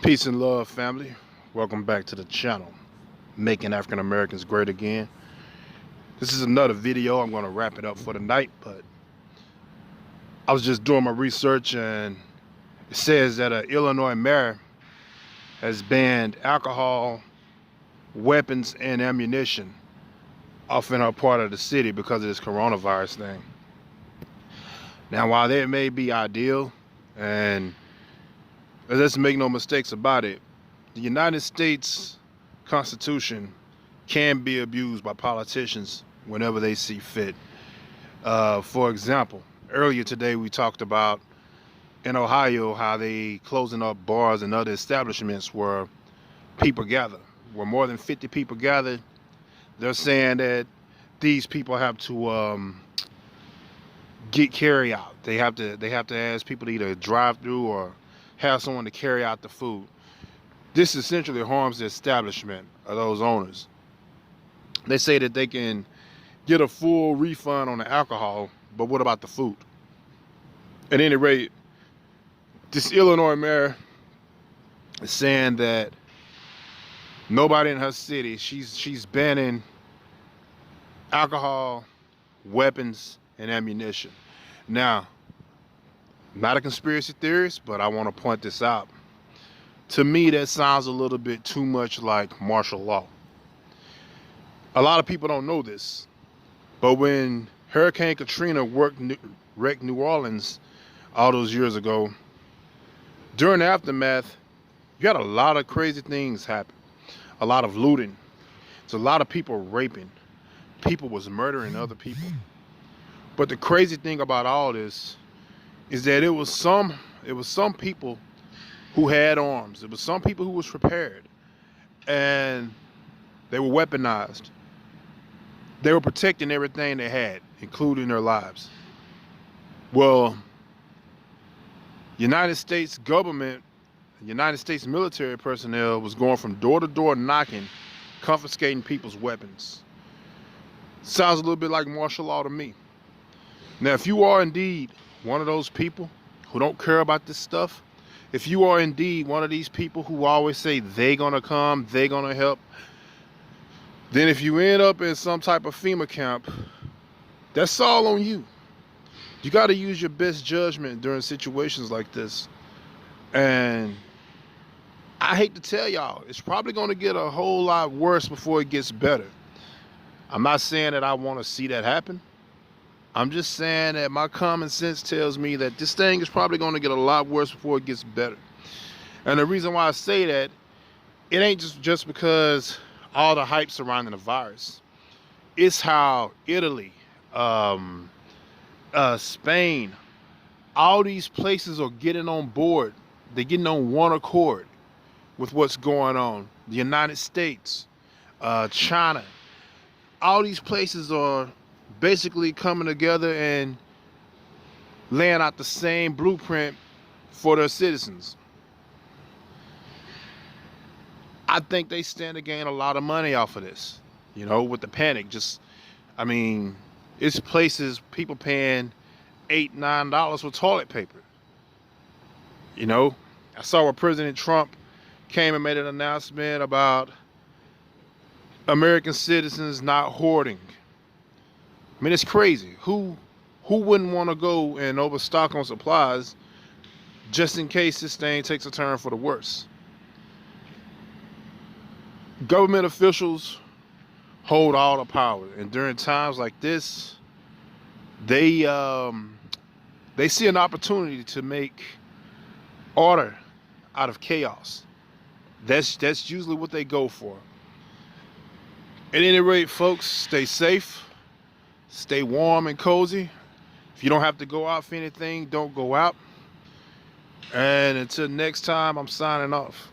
Peace and love, family. Welcome back to the channel, Making African Americans Great Again. This is another video. I'm going to wrap it up for the night, but I was just doing my research and it says that an Illinois mayor has banned alcohol, weapons, and ammunition off in her part of the city because of this coronavirus thing. Now, while that may be ideal, and let's make no mistakes about it, the United States Constitution can be abused by politicians whenever they see fit. For example, earlier today we talked about in Ohio how they closing up bars and other establishments where people gather. Where more than 50 people gathered, they're saying that these people have to get carry out. They have to ask people to either drive through or have someone to carry out the food. This essentially harms the establishment of those owners. They say that they can get a full refund on the alcohol, but what about the food? At any rate, this Illinois mayor is saying that nobody in her city, she's banning alcohol, weapons, and ammunition. Now, not a conspiracy theorist, but I want to point this out. To me, that sounds a little bit too much like martial law. A lot of people don't know this, but when Hurricane Katrina wrecked New Orleans all those years ago, during the aftermath, you had a lot of crazy things happen. A lot of looting. It's a lot of people raping. People was murdering other people. But the crazy thing about all this is that it was some people who had arms. It was some people who was prepared, and they were weaponized. They were protecting everything they had, including their lives. Well, United States government, United States military personnel was going from door to door knocking, confiscating people's weapons. Sounds a little bit like martial law to me. Now, if you are indeed one of those people who don't care about this stuff, if you are indeed one of these people who always say they're gonna come, they're gonna help, then if you end up in some type of FEMA camp, that's all on you. You got to use your best judgment during situations like this. And I hate to tell y'all, it's probably going to get a whole lot worse before it gets better. I'm not saying that I want to see that happen. I'm just saying that my common sense tells me that this thing is probably going to get a lot worse before it gets better. And the reason why I say that, it ain't just because all the hype surrounding the virus. It's how Italy, Spain, all these places are getting on board. They're getting on one accord with what's going on. The United States, China, all these places are basically coming together and laying out the same blueprint for their citizens. I think they stand to gain a lot of money off of this, with the panic. It's places, people paying $8, $9 for toilet paper. I saw where President Trump came and made an announcement about American citizens not hoarding. It's crazy. Who wouldn't want to go and overstock on supplies just in case this thing takes a turn for the worse? Government officials hold all the power, and during times like this, they see an opportunity to make order out of chaos. That's usually what they go for. At any rate, folks, stay safe, stay warm and cozy. If you don't have to go out for anything, don't go out. And until next time, I'm signing off.